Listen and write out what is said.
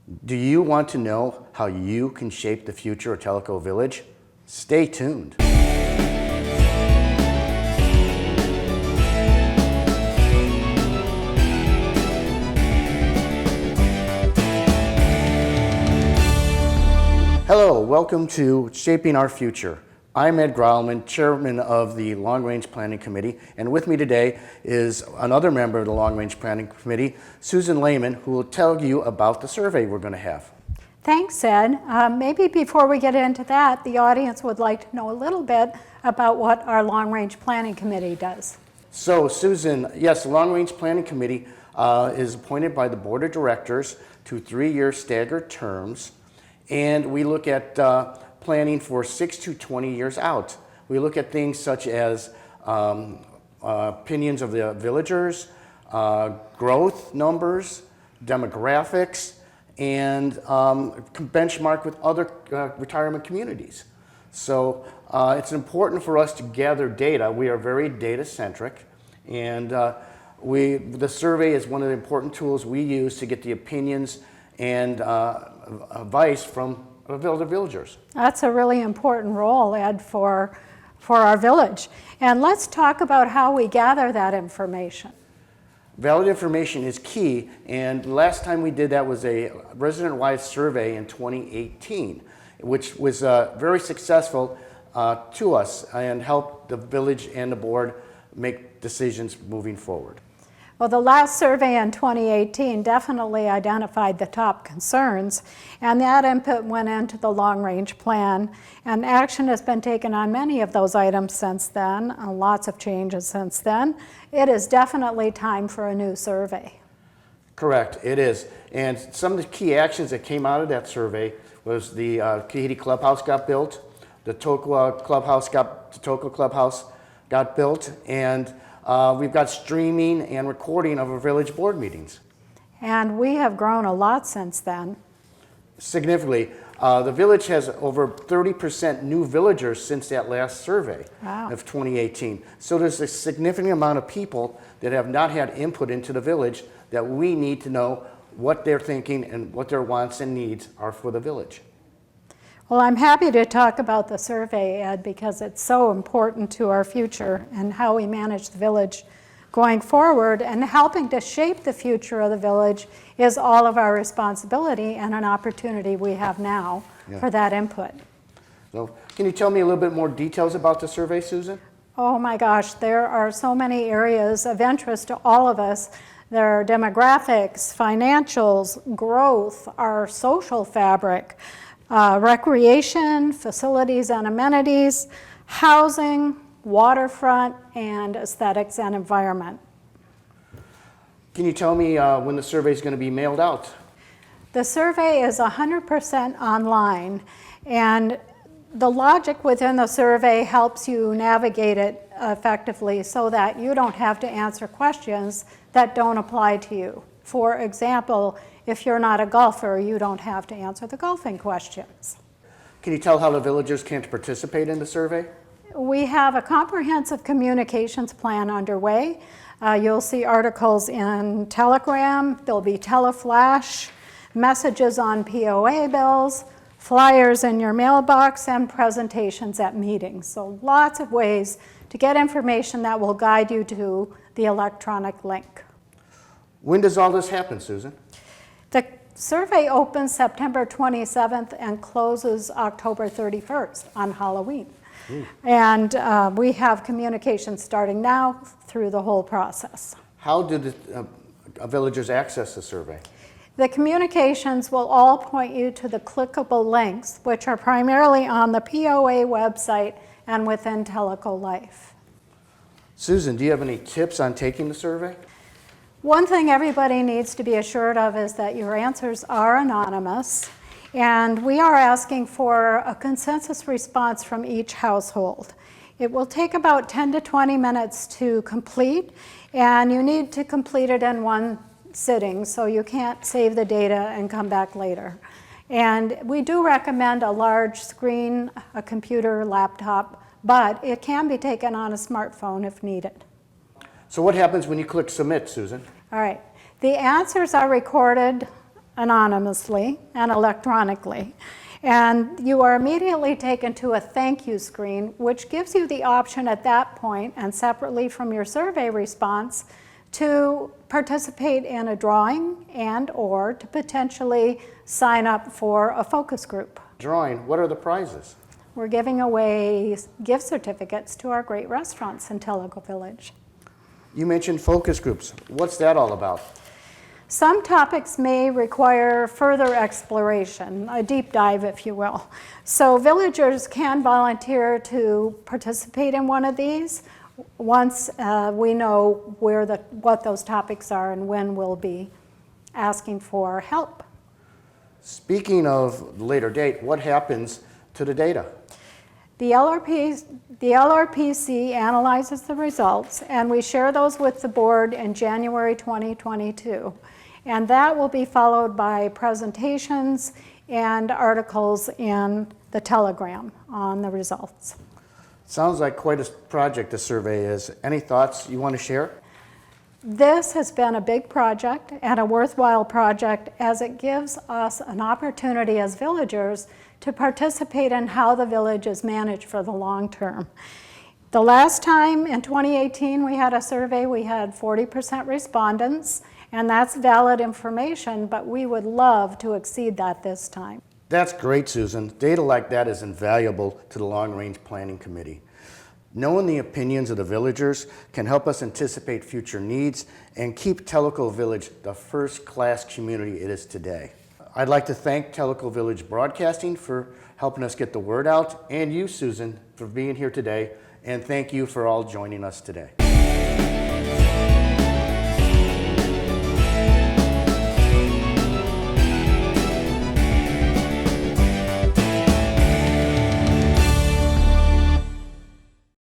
Do you want to know how you can shape the future of Tellico Village? Stay tuned. Hello, welcome to Shaping Our Future. I'm Ed Grauman, Chairman of the Long Range Planning Committee, and with me today is another member of the Long Range Planning Committee, Susan Lehman, who will tell you about the survey we're going to have. Thanks, Ed. Maybe before we get into that, the audience would like to know a little bit about what our Long Range Planning Committee does. So, Susan, yes, the Long Range Planning Committee is appointed by the Board of Directors to 3-year staggered terms, and we look at planning for 6 to 20 years out. We look at things such as opinions of the villagers, growth numbers, demographics, and benchmark with other retirement communities. So it's important for us to gather data. We are very data-centric, and the survey is one of the important tools we use to get the opinions and advice from the villagers. That's a really important role, Ed, for our village. And let's talk about how we gather that information. Valid information is key, and the last time we did that was a resident-wide survey in 2018, which was very successful to us and helped the village and the board make decisions moving forward. Well, the last survey in 2018 definitely identified the top concerns, and that input went into the long-range plan, and action has been taken on many of those items since then, lots of changes since then. It is definitely time for a new survey. Correct, it is. And some of the key actions that came out of that survey was the Kahiti Clubhouse got built, the Tokwa Clubhouse got built, and we've got streaming and recording of our village board meetings. And we have grown a lot since then. Significantly. The village has over 30% new villagers since that last survey of 2018. So there's a significant amount of people that have not had input into the village that we need to know what they're thinking and what their wants and needs are for the village. Well, I'm happy to talk about the survey, Ed, because it's so important to our future and how we manage the village going forward, and helping to shape the future of the village is all of our responsibility and an opportunity we have now for that input. So, can you tell me a little bit more details about the survey, Susan? Oh my gosh, there are so many areas of interest to all of us. There are demographics, financials, growth, our social fabric, recreation, facilities and amenities, housing, waterfront, and aesthetics and environment. Can you tell me when the survey is going to be mailed out? The survey is 100% online, and the logic within the survey helps you navigate it effectively so that you don't have to answer questions that don't apply to you. For example, if you're not a golfer, you don't have to answer the golfing questions. Can you tell how the villagers can participate in the survey? We have a comprehensive communications plan underway. You'll see articles in Telegram, there'll be teleflash, messages on POA bills, flyers in your mailbox, and presentations at meetings. So lots of ways to get information that will guide you to the electronic link. When does all this happen, Susan? The survey opens September 27th and closes October 31st on Halloween. And we have communication starting now through the whole process. How do the villagers access the survey? The communications will all point you to the clickable links, which are primarily on the POA website and within Tellico Life. Susan, do you have any tips on taking the survey? One thing everybody needs to be assured of is that your answers are anonymous, and we are asking for a consensus response from each household. It will take about 10 to 20 minutes to complete, and you need to complete it in one sitting, so you can't save the data and come back later. And we do recommend a large screen, a computer, laptop, but it can be taken on a smartphone if needed. So what happens when you click submit, Susan? All right. The answers are recorded anonymously and electronically. And you are immediately taken to a thank you screen, which gives you the option at that point, and separately from your survey response, to participate in a drawing and/or to potentially sign up for a focus group. Drawing, what are the prizes? We're giving away gift certificates to our great restaurants in Tellico Village. You mentioned focus groups. What's that all about? Some topics may require further exploration, a deep dive, if you will. So villagers can volunteer to participate in one of these once we know what those topics are and when we'll be asking for help. Speaking of later date, what happens to the data? The LRPC analyzes the results, and we share those with the board in January 2022. And that will be followed by presentations and articles in the Telegram on the results. Sounds like quite a project the survey is. Any thoughts you want to share? This has been a big project and a worthwhile project, as it gives us an opportunity as villagers to participate in how the village is managed for the long term. The last time in 2018 we had a survey, we had 40% respondents, and that's valid information, but we would love to exceed that this time. That's great, Susan. Data like that is invaluable to the Long Range Planning Committee. Knowing the opinions of the villagers can help us anticipate future needs and keep Tellico Village the first-class community it is today. I'd like to thank Tellico Village Broadcasting for helping us get the word out, and you, Susan, for being here today, and thank you for all joining us today.